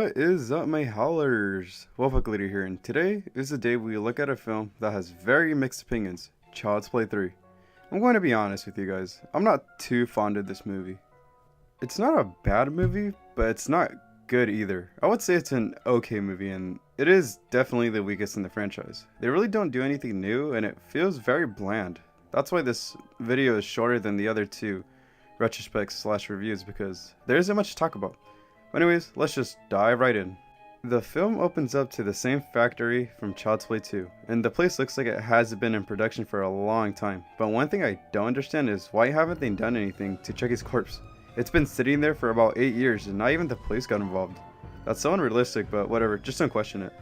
What is up, my howlers? Wolfhook Leader here, and today is the day we look at a film that has very mixed opinions, Child's Play 3. I'm going to be honest with you guys, I'm not too fond of this movie. It's not a bad movie, but it's not good either. I would say it's an okay movie, and it is definitely the weakest in the franchise. They really don't do anything new, and it feels very bland. That's why this video is shorter than the other two retrospects / reviews, because there isn't much to talk about. Anyways, let's just dive right in. The film opens up to the same factory from Child's Play 2, and the place looks like it has been in production for a long time. But one thing I don't understand is why haven't they done anything to Chucky's corpse? It's been sitting there for about 8 years and not even the police got involved. That's so unrealistic, but whatever, just don't question it.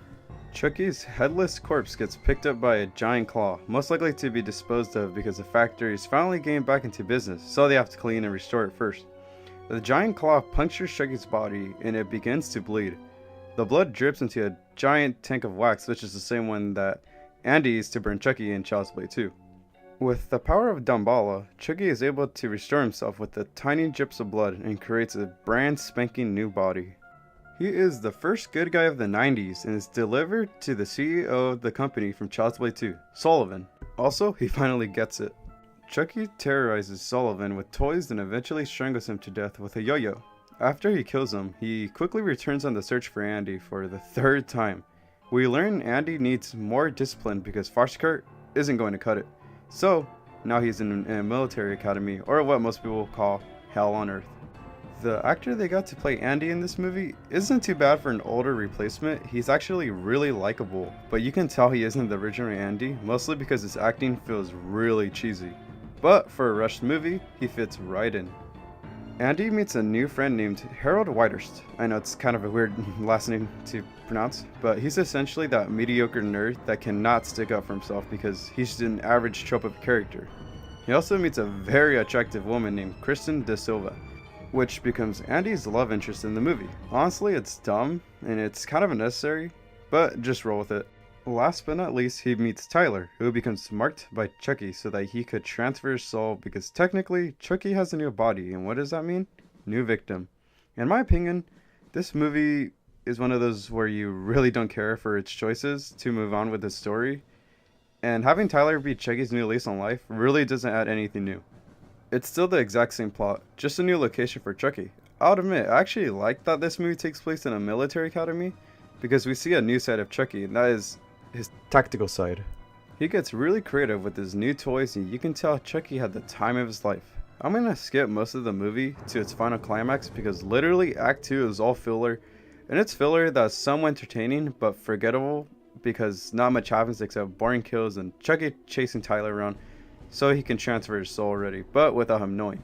Chucky's headless corpse gets picked up by a giant claw, most likely to be disposed of because the factory is finally getting back into business, so they have to clean and restore it first. The giant claw punctures Chucky's body and it begins to bleed. The blood drips into a giant tank of wax, which is the same one that Andy used to burn Chucky in Child's Play 2. With the power of Damballa, Chucky is able to restore himself with the tiny drips of blood and creates a brand spanking new body. He is the first good guy of the 90s and is delivered to the CEO of the company from Child's Play 2, Sullivan. Also, he finally gets it. Chucky terrorizes Sullivan with toys and eventually strangles him to death with a yo-yo. After he kills him, he quickly returns on the search for Andy for the third time. We learn Andy needs more discipline because Farskart isn't going to cut it. So, now he's in a military academy, or what most people call Hell on Earth. The actor they got to play Andy in this movie isn't too bad for an older replacement. He's actually really likable, but you can tell he isn't the original Andy, mostly because his acting feels really cheesy. But for a rushed movie, he fits right in. Andy meets a new friend named Harold Whitehurst. I know it's kind of a weird last name to pronounce, but he's essentially that mediocre nerd that cannot stick up for himself because he's just an average trope of character. He also meets a very attractive woman named Kristen De Silva, which becomes Andy's love interest in the movie. Honestly, it's dumb and it's kind of unnecessary, but just roll with it. Last but not least, he meets Tyler, who becomes marked by Chucky so that he could transfer his soul, because technically, Chucky has a new body, and what does that mean? New victim. In my opinion, this movie is one of those where you really don't care for its choices to move on with the story, and having Tyler be Chucky's new lease on life really doesn't add anything new. It's still the exact same plot, just a new location for Chucky. I'll admit, I actually like that this movie takes place in a military academy, because we see a new side of Chucky, and that is his tactical side. He gets really creative with his new toys, and you can tell Chucky had the time of his life. I'm gonna skip most of the movie to its final climax because literally Act 2 is all filler, and it's filler that's somewhat entertaining but forgettable because not much happens except boring kills and Chucky chasing Tyler around so he can transfer his soul already, but without him knowing.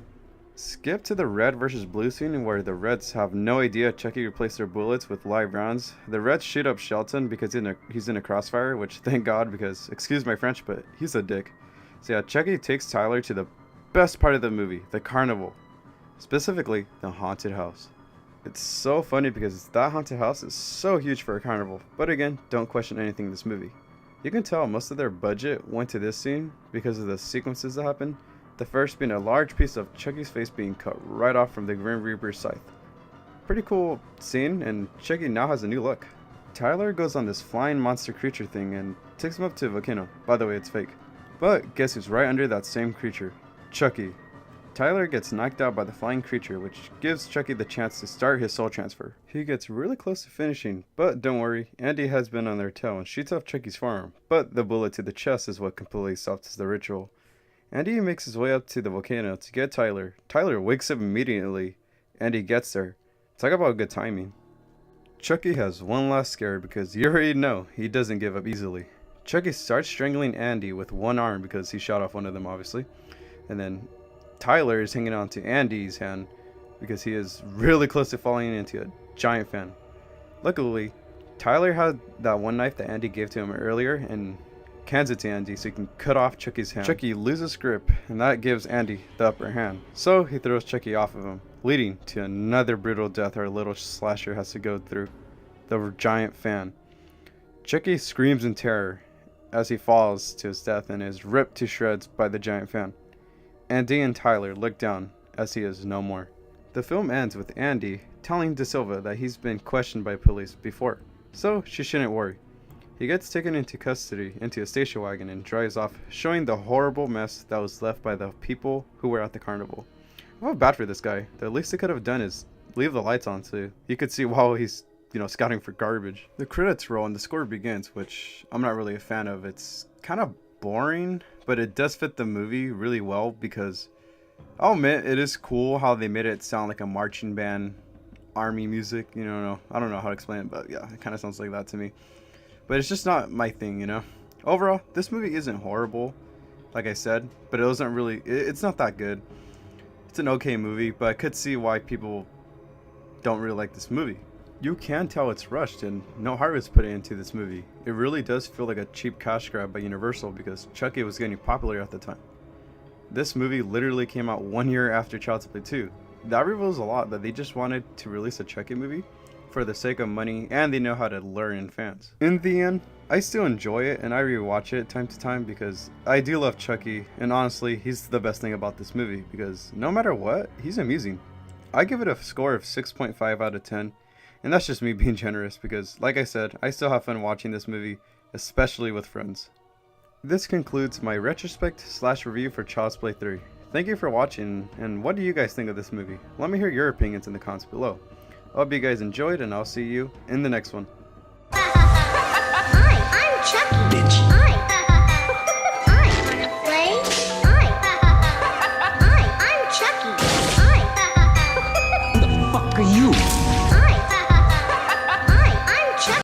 Skip to the red versus blue scene where the reds have no idea Chucky replaced their bullets with live rounds. The reds shoot up Shelton because he's in a crossfire, which thank God, because excuse my French, but he's a dick. So yeah, Chucky takes Tyler to the best part of the movie, the carnival. Specifically, the haunted house. It's so funny because that haunted house is so huge for a carnival, but again, don't question anything in this movie. You can tell most of their budget went to this scene because of the sequences that happen. The first being a large piece of Chucky's face being cut right off from the Grim Reaper's scythe. Pretty cool scene, and Chucky now has a new look. Tyler goes on this flying monster creature thing and takes him up to a volcano. By the way, it's fake. But guess who's right under that same creature? Chucky. Tyler gets knocked out by the flying creature, which gives Chucky the chance to start his soul transfer. He gets really close to finishing, but don't worry, Andy has been on their tail and shoots off Chucky's forearm, but the bullet to the chest is what completely stops the ritual. Andy makes his way up to the volcano to get Tyler. Tyler wakes up immediately. Andy gets there. Talk about good timing. Chucky has one last scare because you already know he doesn't give up easily. Chucky starts strangling Andy with one arm because he shot off one of them obviously. And then Tyler is hanging on to Andy's hand because he is really close to falling into a giant fan. Luckily, Tyler had that one knife that Andy gave to him earlier and hands it to Andy so he can cut off Chucky's hand. Chucky loses grip, and that gives Andy the upper hand. So he throws Chucky off of him, leading to another brutal death our little slasher has to go through, the giant fan. Chucky screams in terror as he falls to his death and is ripped to shreds by the giant fan. Andy and Tyler look down as he is no more. The film ends with Andy telling De Silva that he's been questioned by police before, so she shouldn't worry. He gets taken into custody into a station wagon and drives off, showing the horrible mess that was left by the people who were at the carnival. I feel bad for this guy. The least they could have done is leave the lights on so you could see while he's, scouting for garbage. The credits roll and the score begins, which I'm not really a fan of. It's kind of boring, but it does fit the movie really well because I'll admit it is cool how they made it sound like a marching band, army music. I don't know how to explain it, but yeah, it kind of sounds like that to me. But it's just not my thing, Overall, this movie isn't horrible, like I said, but it wasn't really, it's not that good. It's an okay movie, but I could see why people don't really like this movie. You can tell it's rushed and no heart was put into this movie. It really does feel like a cheap cash grab by Universal because Chucky was getting popular at the time. This movie literally came out 1 year after Child's Play 2. That reveals a lot that they just wanted to release a Chucky movie for the sake of money, and they know how to lure in fans. In the end, I still enjoy it and I rewatch it time to time because I do love Chucky, and honestly, he's the best thing about this movie because no matter what, he's amusing. I give it a score of 6.5 out of 10, and that's just me being generous because, like I said, I still have fun watching this movie, especially with friends. This concludes my retrospect / review for Child's Play 3. Thank you for watching, and what do you guys think of this movie? Let me hear your opinions in the comments below. I hope you guys enjoyed, and I'll see you in the next one. Hi, I'm Chucky. Bitch.